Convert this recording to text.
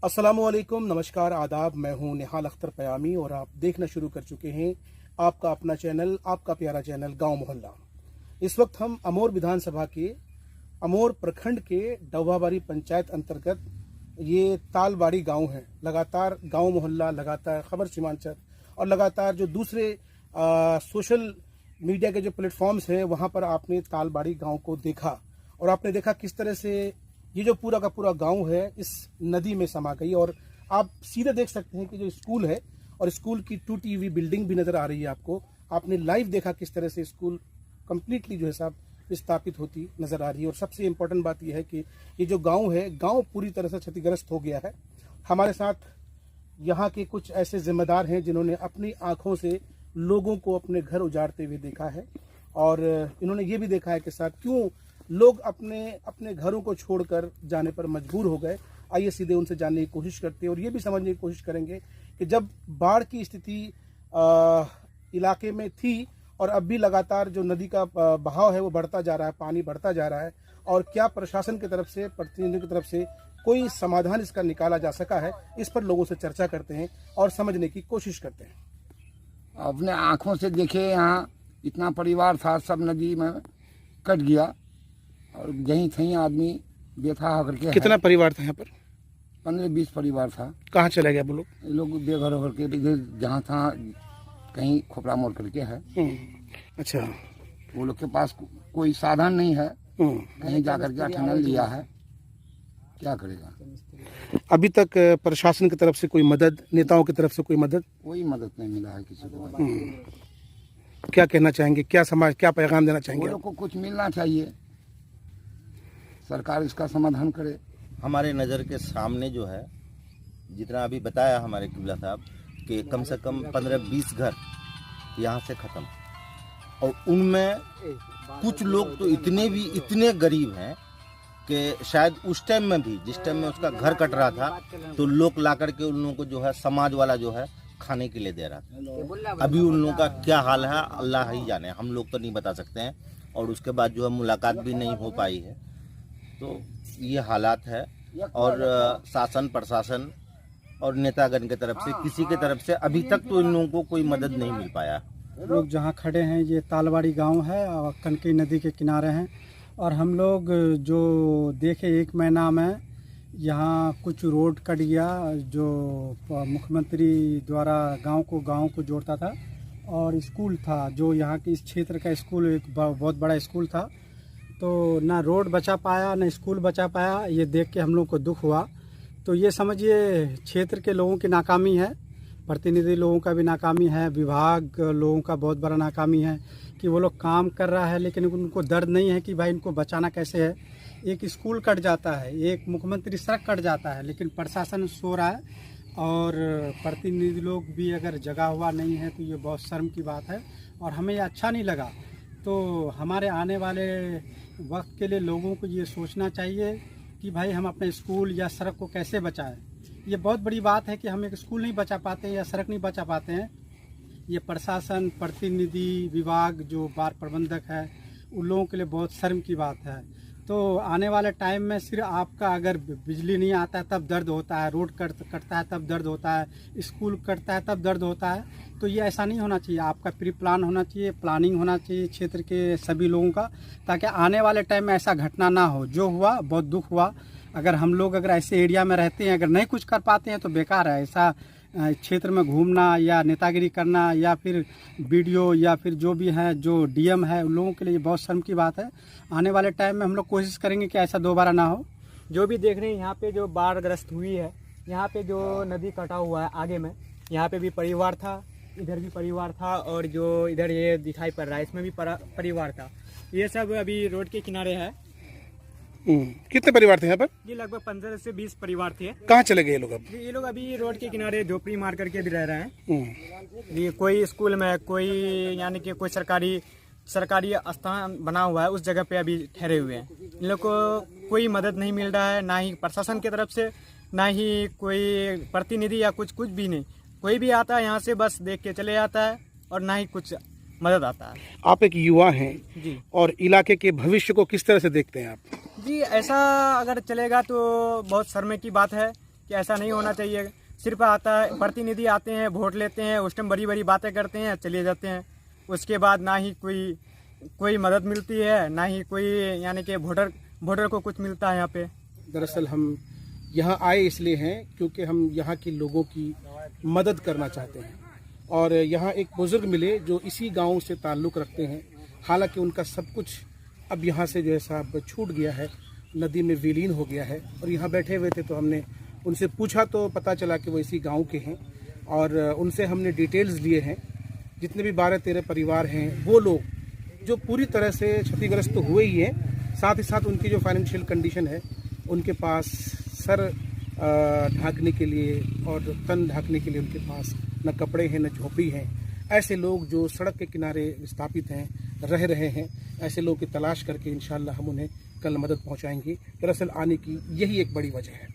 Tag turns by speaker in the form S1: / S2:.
S1: अस्सलामुअलैकुम, नमस्कार, आदाब। मैं हूं निहाल अख्तर पयामी और आप देखना शुरू कर चुके हैं आपका अपना चैनल, आपका प्यारा चैनल गांव मोहल्ला। इस वक्त हम अमोर विधानसभा के अमोर प्रखंड के डौवाबारी पंचायत अंतर्गत ये तालबाड़ी गांव है। लगातार गांव मोहल्ला, लगातार खबर सीमांचल और लगातार जो दूसरे सोशल मीडिया के जो प्लेटफॉर्म्स हैं वहां पर आपने तालबाड़ी गांव को देखा और आपने देखा किस तरह से ये जो पूरा का पूरा गांव है इस नदी में समा गई। और आप सीधे देख सकते हैं कि जो स्कूल है और स्कूल की टूटी हुई बिल्डिंग भी नजर आ रही है आपको। आपने लाइव देखा किस तरह से स्कूल कंप्लीटली जो है साहब विस्थापित होती नजर आ रही है। और सबसे इम्पोर्टेंट बात यह है कि ये जो गांव है, गांव पूरी तरह से क्षतिग्रस्त हो गया है। हमारे साथ यहाँ के कुछ ऐसे जिम्मेदार हैं जिन्होंने अपनी आंखों से लोगों को अपने घर उजाड़ते हुए देखा है और इन्होंने ये भी देखा है कि साहब क्यों लोग अपने अपने घरों को छोड़कर जाने पर मजबूर हो गए। आइए सीधे उनसे जानने की कोशिश करते हैं और ये भी समझने की कोशिश करेंगे कि जब बाढ़ की स्थिति इलाके में थी और अब भी लगातार जो नदी का बहाव है वो बढ़ता जा रहा है, पानी बढ़ता जा रहा है, और क्या प्रशासन की तरफ से, प्रतिनिधियों की तरफ से कोई समाधान इसका निकाला जा सका है, इस पर लोगों से चर्चा करते हैं और समझने की कोशिश करते हैं।
S2: अपने आँखों से देखे, यहाँ इतना परिवार था, सब नदी में कट गया और यहीं थी आदमी बेथा होकर के।
S1: कितना परिवार था यहाँ पर?
S2: 15-20 परिवार था।
S1: कहाँ चले गए वो लोग?
S2: लोग बेघर होकर के इधर जहाँ था कहीं खोपड़ा मोड़ करके है।
S1: अच्छा,
S2: वो लोग के पास कोई साधन नहीं है, कहीं जाकर के ठनल लिया है, क्या करेगा।
S1: अभी तक प्रशासन की तरफ से कोई मदद, नेताओं की तरफ से कोई मदद
S2: नहीं मिला है किसी को।
S1: क्या कहना चाहेंगे, क्या समाज, क्या पैगाम देना चाहेंगे?
S2: वो लोग को कुछ मिलना चाहिए, सरकार इसका समाधान करे।
S3: हमारे नज़र के सामने जो है, जितना अभी बताया हमारे किबला साहब कि कम से कम 15-20 घर यहाँ से ख़त्म, और उनमें कुछ लोग तो इतने गरीब हैं कि शायद उस टाइम में भी, जिस टाइम में उसका घर कट रहा था, तो लोग ला करके उन लोगों को जो है समाज वाला जो है खाने के लिए दे रहा था। अभी उन लोगों का क्या हाल है अल्लाह ही जाने, हम लोग तो नहीं बता सकते हैं। और उसके बाद जो है मुलाकात भी नहीं हो पाई है। तो ये हालात है और शासन, प्रशासन और नेतागण की तरफ से, किसी की तरफ से अभी तक तो इन लोगों को कोई मदद नहीं मिल पाया।
S4: लोग जहाँ खड़े हैं ये तालबाड़ी गांव है और कनकई नदी के किनारे हैं, और हम लोग जो देखे 1 महीना में यहाँ कुछ रोड कट गया जो मुख्यमंत्री द्वारा गांव को जोड़ता था, और स्कूल था जो यहाँ के इस क्षेत्र का स्कूल, एक बहुत बड़ा स्कूल था। तो ना रोड बचा पाया ना स्कूल बचा पाया। ये देख के हम लोग को दुख हुआ। तो ये समझिए क्षेत्र के लोगों की नाकामी है, प्रतिनिधि लोगों का भी नाकामी है, विभाग लोगों का बहुत बड़ा नाकामी है कि वो लोग काम कर रहा है लेकिन उनको दर्द नहीं है कि भाई इनको बचाना कैसे है। एक स्कूल कट जाता है, एक मुख्यमंत्री सड़क कट जाता है, लेकिन प्रशासन सो रहा है और प्रतिनिधि लोग भी अगर जगा हुआ नहीं है तो ये बहुत शर्म की बात है और हमें ये अच्छा नहीं लगा। तो हमारे आने वाले वक्त के लिए लोगों को ये सोचना चाहिए कि भाई हम अपने स्कूल या सड़क को कैसे बचाएं। ये बहुत बड़ी बात है कि हम एक स्कूल नहीं बचा पाते या सड़क नहीं बचा पाते हैं। ये प्रशासन, प्रतिनिधि, विभाग, जो बार प्रबंधक है, उन लोगों के लिए बहुत शर्म की बात है। तो आने वाले टाइम में सिर्फ आपका अगर बिजली नहीं आता है तब दर्द होता है, रोड कटता है तब दर्द होता है, स्कूल कटता है तब दर्द होता है। तो ये ऐसा नहीं होना चाहिए। आपका प्री प्लान होना चाहिए, प्लानिंग होना चाहिए क्षेत्र के सभी लोगों का, ताकि आने वाले टाइम में ऐसा घटना ना हो। जो हुआ बहुत दुख हुआ। अगर हम लोग अगर ऐसे एरिया में रहते हैं, अगर नहीं कुछ कर पाते हैं तो बेकार है। ऐसा क्षेत्र में घूमना या नेतागिरी करना या फिर वीडियो या फिर जो भी है, जो डीएम है, उन लोगों के लिए बहुत शर्म की बात है। आने वाले टाइम में हम लोग कोशिश करेंगे कि ऐसा दोबारा ना हो।
S5: जो भी देख रहे हैं यहाँ पे जो बाढ़ग्रस्त हुई है, यहाँ पे जो नदी कटा हुआ है आगे में, यहाँ पे भी परिवार था, इधर भी परिवार था, और जो इधर ये दिखाई पड़ रहा है इसमें भी परिवार था। ये सब अभी रोड के किनारे है।
S1: कितने परिवार थे यहाँ पर?
S5: ये लगभग 15 से 20 परिवार थे।
S1: कहाँ चले गए ये लोग? अब
S5: ये लोग अभी रोड के किनारे झोपड़ी मार करके भी रह रहे हैं। ये कोई स्कूल में, कोई यानी कि कोई सरकारी स्थान बना हुआ है, उस जगह पे अभी ठहरे हुए हैं। इन लोग को कोई मदद नहीं मिल रहा है, ना ही प्रशासन की तरफ से, ना ही कोई प्रतिनिधि या कुछ भी नहीं। कोई भी आता है यहाँ से बस देख के चले जाता है और ना ही कुछ मदद आता है।
S1: आप एक युवा हैं
S5: जी,
S1: और इलाके के भविष्य को किस तरह से देखते हैं आप?
S5: जी ऐसा अगर चलेगा तो बहुत शर्म की बात है कि ऐसा नहीं होना चाहिए। सिर्फ आता है प्रतिनिधि आते हैं, वोट लेते हैं, उस टाइम बड़ी बड़ी बातें करते हैं, चले जाते हैं। उसके बाद ना ही कोई मदद मिलती है, ना ही कोई यानी कि वोटर को कुछ मिलता है यहाँ पे।
S1: दरअसल हम यहाँ आए इसलिए हैं क्योंकि हम यहाँ के लोगों की मदद करना चाहते हैं। और यहाँ एक बुजुर्ग मिले जो इसी गांव से ताल्लुक़ रखते हैं। हालांकि उनका सब कुछ अब यहाँ से जो है साहब छूट गया है, नदी में विलीन हो गया है। और यहाँ बैठे हुए थे तो हमने उनसे पूछा तो पता चला कि वो इसी गांव के हैं। और उनसे हमने डिटेल्स लिए हैं। जितने भी 12-13 परिवार हैं वो लोग जो पूरी तरह से क्षतिग्रस्त तो हुए ही हैं, साथ ही साथ उनकी जो फाइनेंशियल कंडीशन है, उनके पास सर ढांकने के लिए और तन ढांकने के लिए उनके पास न कपड़े हैं न झोपड़ी हैं। ऐसे लोग जो सड़क के किनारे विस्थापित हैं, रह रहे हैं, ऐसे लोगों की तलाश करके इंशाल्लाह हम उन्हें कल मदद पहुंचाएंगे। दरअसल आने की यही एक बड़ी वजह है।